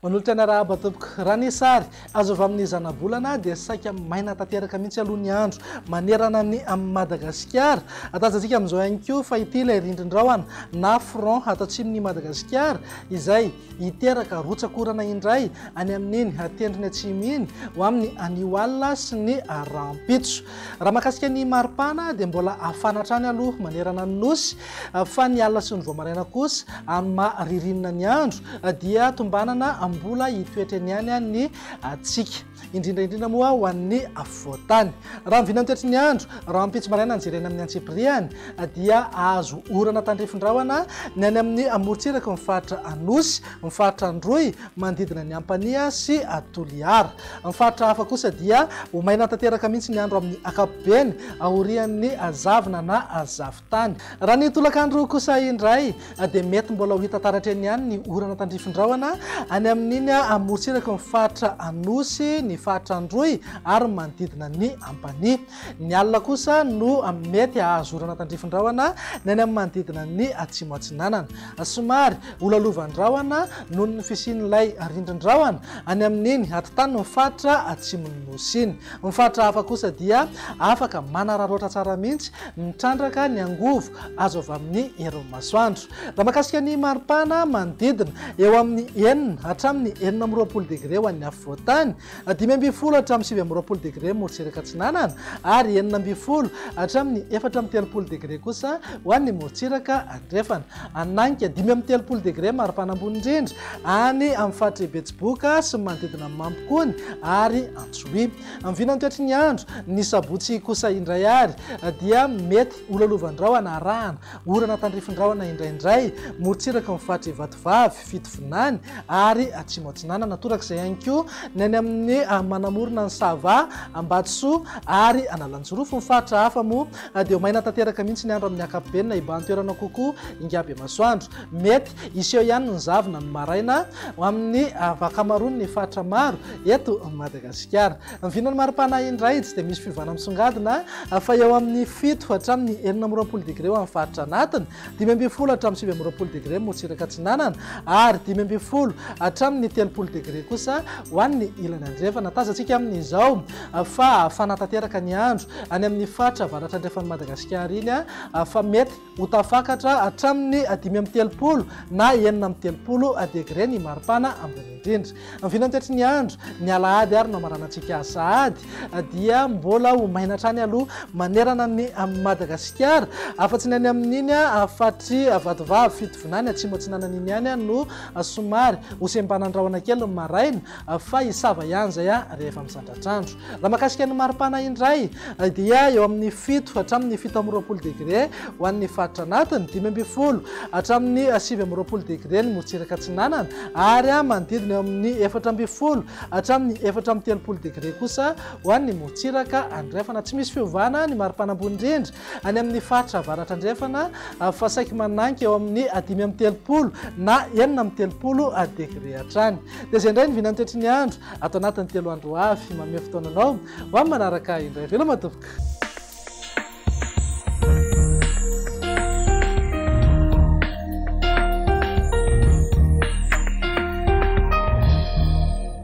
Manolotra ny arahaba tompoko raha ny sary azo avy amin'ny zanabolana dia saika maina tanteraka mihitsy aloha ny andro manerana ny amin'ny Madagasikara. Atazantsika amin'izao ihany koa fa ity ilay rindrin-drahona na front ato atsimon'ny Madagasikara izay hiteraka rotsakorana indray any amin'iny tendrony atsimo iny ho amin'ny anioalina sy ny rampitso. Raha mahakasika ny maripana dia mbola afana hatrany aloha manerana ny nosy fa ny alina sy ny voamaraina kosa amin'ny maharirinina ny andro dia tombanana mbola hitoetra ny any ny atsika indrindraindrindra moa ho an'ny afovoantany. Raha miviana toetra ny andro raha ampitso maraina nyjerena amin'ny antsipiriany dia azo orana tandrifin-drahona ny any amin'ny amorontsiraka mifaritra anosy mifaritra androy manodidina ny ampania sy toliara. Mifaritra hafa kosa dia ho maina tanteraka mihitsy ny andro amin'ny akapobeny aorian'ny azavina na azavitany. Raha ny tolakandro kosa indray dia mety mbola ho hita taratra eny ihany ny orana tandrifin-drahona any amin'iny amorontsiraka mifaritra anosy ny faritra androy ary manodidina ny ampania. Ny alina kosa no mety ahazo orana tandrifin-drahona ny any amin'ny manodidina ny atsimo atsinanana. Somary holalovandrahona noho ny fisian'ilay rindrin-drahona any amin'iny atitany mifaritra atsimon'ny nosy iny. Mifaritra hafa kosa dia afaka manararoatra tsara mihitsy mitrandraka ny angovo azo avy amin'ny herin'ny masoandro. Raha mahakasika ny maripana manodidina eo amin'ny 9 hatramin'ny 20 degré ho an'ny afovoantany, 20 hatramin'ny 20 degré morontsiraka atsinanana ary 20 hatramin'ny 430 degré kosa ho an'ny morontsiraka andrefana. Ananika 5 degré maripana ambony indrindra any amin'ny faritra Betsiboka sy manodidina Mampikony ary Antsohihy. Amin'ny vinany toetry ny andro ny sabotsy kosa indray ary dia mety holalovandrahona arahana orana tandrifin-drahona indraindray morontsiraka amin'ny faritra Ivatovavy, Fitovinany ary atsimo atsinanana. Torak'izay ihany koa ny any amin'ny manamorona ny Sava, Ambatsoa ary Analanjorofo. Mifaritra hafa moa dia maina tanteraka mihitsy ny andro amin'ny akapobeny na hibahan'ny toerana kokoa ingaby masoandro. Mety iseho ihany ny zavona ny maraina amin'ny vakamarony ny faritra maro eto Madagasikara. Mivinany maripana indray tsy dia misy fivana misongadina fa eo amin'ny 7 hatramin'ny 20 degré ho amin'ny faritra anatiny, 20 hatramin'ny 20 degré morontsiraka atsinanana ary 20 hatramin'ny 30 degré kosa ho an'ny ilany andrefana. Tazantsika amin'izao fa fanatanteraka ny andro any amin'ny faritra avaratra andrefan'ny Madagasikara iny fa mety ho tafakatra hatramin'ny 5 na 9 degré ny maripana ambony indrindra. Mivinany toetry ny andro ny alahady ary no amaranantsika sahady dia mbola ho maina hatrany aloha manerana ny Madagasikara afa-tsy ny any amin'iny fatry Vatovavy, Fitovinany, atsimo atsinanana iny ihany no somary ho sembanan-drahona kely maraina fa hisava ihany zay rehefa misandratrandro. Raha mahakasika ny maripana indray dia eo amin'ny 7 hatramin'ny 17 degré ho an'ny faritra anatiny, 20 hatramin'ny 20 degré ny morontsiraka atsinanana ary manodidina eo amin'ny 40 hatramin'ny 430 degré kosa ho an'ny morontsiraka andrefana. Tsy misy fiovana ny maripana ambony indrindra any amin'ny faritra avaratra andrefana fa saika mananka eo amin'ny 5 na 9 degré hatrany. Dia izay indray ny vinany toetry ny andro ato anatin'ny 3 andro avy manome fotoananao ho amin'ny manaraka indray. Veloma tompoko.